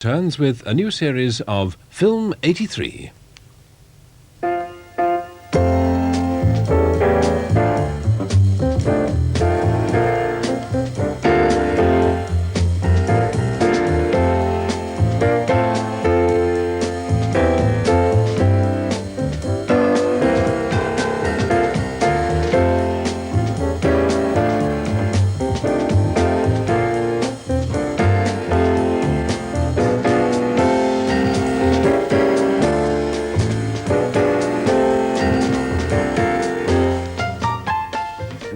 Turns with a new series of Film 83.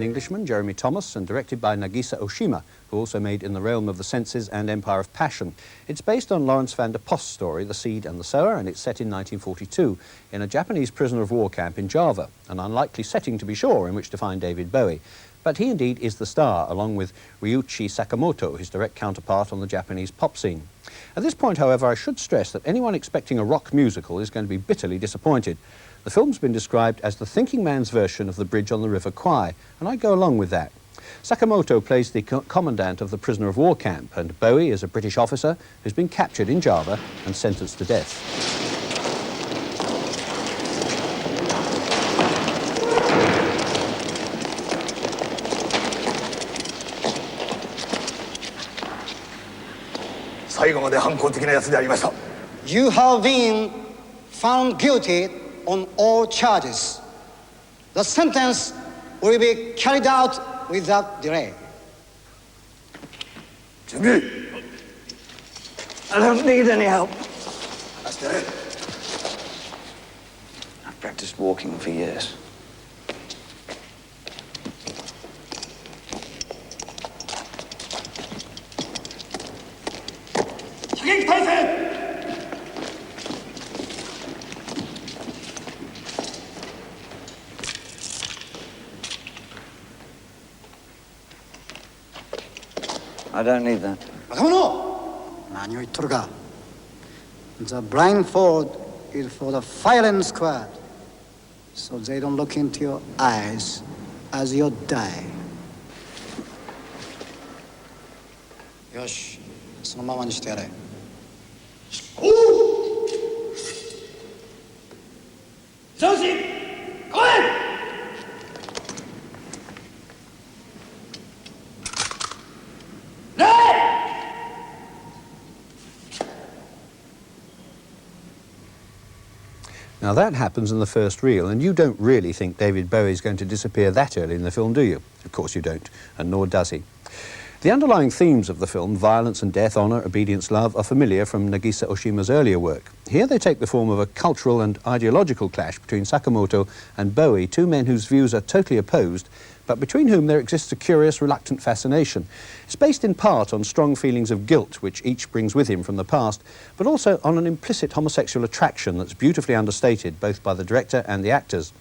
Englishman, Jeremy Thomas, and directed by Nagisa Oshima, who also made In the Realm of the Senses and Empire of Passion. It's based on Lawrence van der Post's story, The Seed and the Sower, and it's set in 1942 in a Japanese prisoner of war camp in Java, an unlikely setting to be sure in which to find David Bowie. But he indeed is the star, along with Ryuichi Sakamoto, his direct counterpart on the Japanese pop scene. At this point, however, I should stress that anyone expecting a rock musical is going to be bitterly disappointed. The film's been described as the thinking man's version of The Bridge on the River Kwai, and I go along with that. Sakamoto plays the commandant of the prisoner of war camp, and Bowie is a British officer who's been captured in Java and sentenced to death. You have been found guilty on all charges. The sentence will be carried out without delay. I don't need any help. I've Practiced walking for years. I don't need that. The blindfold is for the firing squad, so they don't look into your eyes as you die. Yosh, そのままにしてやれ。Now that happens in the first reel, and you don't really think David Bowie's going to disappear that early in the film, do you? Of course you don't, and nor does he. The underlying themes of the film, violence and death, honour, obedience, love, are familiar from Nagisa Oshima's earlier work. Here they take the form of a cultural and ideological clash between Sakamoto and Bowie, two men whose views are totally opposed, but between whom there exists a curious, reluctant fascination. It's based in part on strong feelings of guilt, which each brings with him from the past, but also on an implicit homosexual attraction that's beautifully understated both by the director and the actors.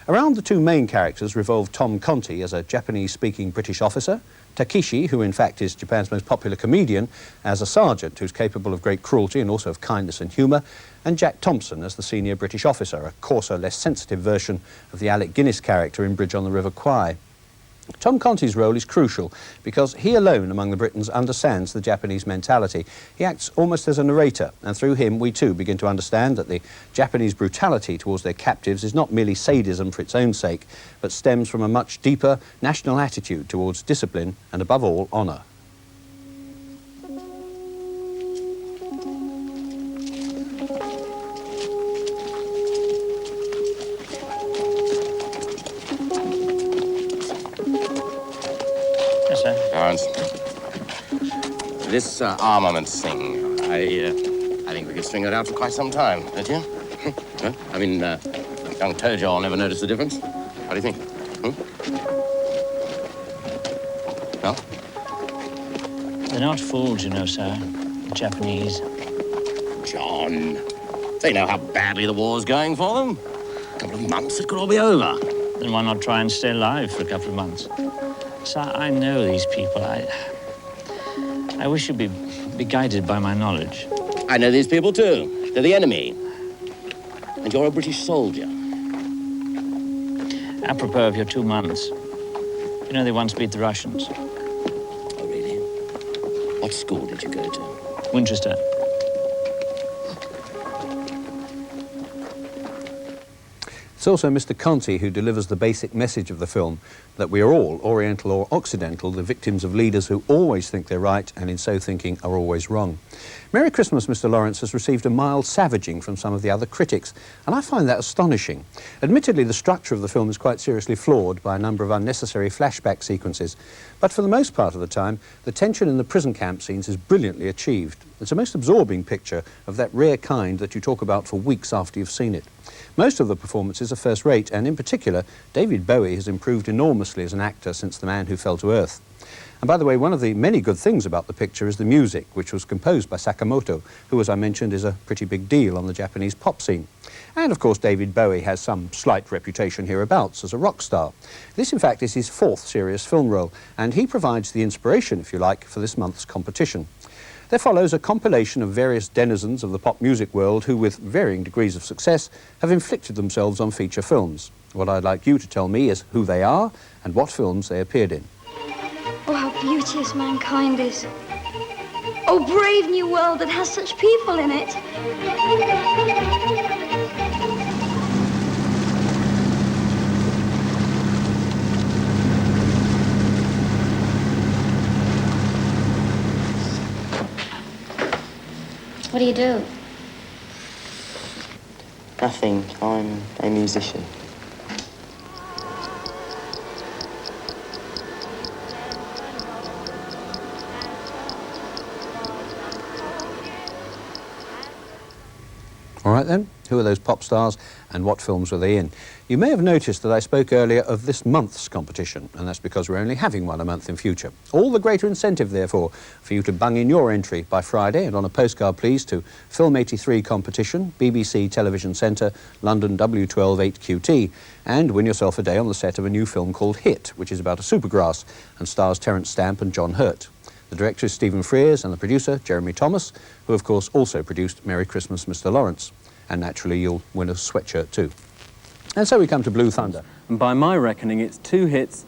Around the two main characters revolve Tom Conti as a Japanese-speaking British officer, Takeshi, who in fact is Japan's most popular comedian, as a sergeant who's capable of great cruelty and also of kindness and humour, and Jack Thompson as the senior British officer, a coarser, less sensitive version of the Alec Guinness character in Bridge on the River Kwai. Tom Conti's role is crucial because he alone among the Britons understands the Japanese mentality. He acts almost as a narrator, and through him we too begin to understand that the Japanese brutality towards their captives is not merely sadism for its own sake, but stems from a much deeper national attitude towards discipline and above all honour. This armaments thing, I think we could string it out for quite some time, don't you? Huh? I mean, young Tojo will never notice the difference. What do you think? Well? They're not fools, you know, sir. The Japanese. John, they know how badly the war's going for them. A couple of months, it could all be over. Then why not try and stay alive for a couple of months? Sir, I know these people. I wish you'd be guided by my knowledge. I know these people too. They're the enemy. And you're a British soldier. Apropos of your 2 months, you know they once beat the Russians. Oh, really? What school did you go to? Winchester. It's also Mr. Conti who delivers the basic message of the film, that we are all, Oriental or Occidental, the victims of leaders who always think they're right and in so thinking are always wrong. Merry Christmas, Mr. Lawrence has received a mild savaging from some of the other critics, and I find that astonishing. Admittedly, the structure of the film is quite seriously flawed by a number of unnecessary flashback sequences, but for the most part of the time, the tension in the prison camp scenes is brilliantly achieved. It's a most absorbing picture of that rare kind that you talk about for weeks after you've seen it. Most of the performances are first-rate, and in particular, David Bowie has improved enormously as an actor since The Man Who Fell to Earth. And by the way, one of the many good things about the picture is the music, which was composed by Sakamoto, who, as I mentioned, is a pretty big deal on the Japanese pop scene. And, of course, David Bowie has some slight reputation hereabouts as a rock star. This, in fact, is his fourth serious film role, and he provides the inspiration, if you like, for this month's competition. There follows a compilation of various denizens of the pop music world who, with varying degrees of success, have inflicted themselves on feature films. What I'd like you to tell me is who they are and what films they appeared in. Oh, how beauteous mankind is. Oh, brave new world that has such people in it. What do you do? Nothing. I'm a musician. All right then, who are those pop stars and what films were they in? You may have noticed that I spoke earlier of this month's competition, and that's because we're only having one a month in future. All the greater incentive, therefore, for you to bung in your entry by Friday, and on a postcard, please, to Film 83 Competition, BBC Television Centre, London W12 8QT, and win yourself a day on the set of a new film called Hit, which is about a supergrass and stars Terence Stamp and John Hurt. The director is Stephen Frears and the producer, Jeremy Thomas, who of course also produced Merry Christmas, Mr. Lawrence. And naturally you'll win a sweatshirt too. And so we come to Blue Thunder. And by my reckoning, it's 2 hits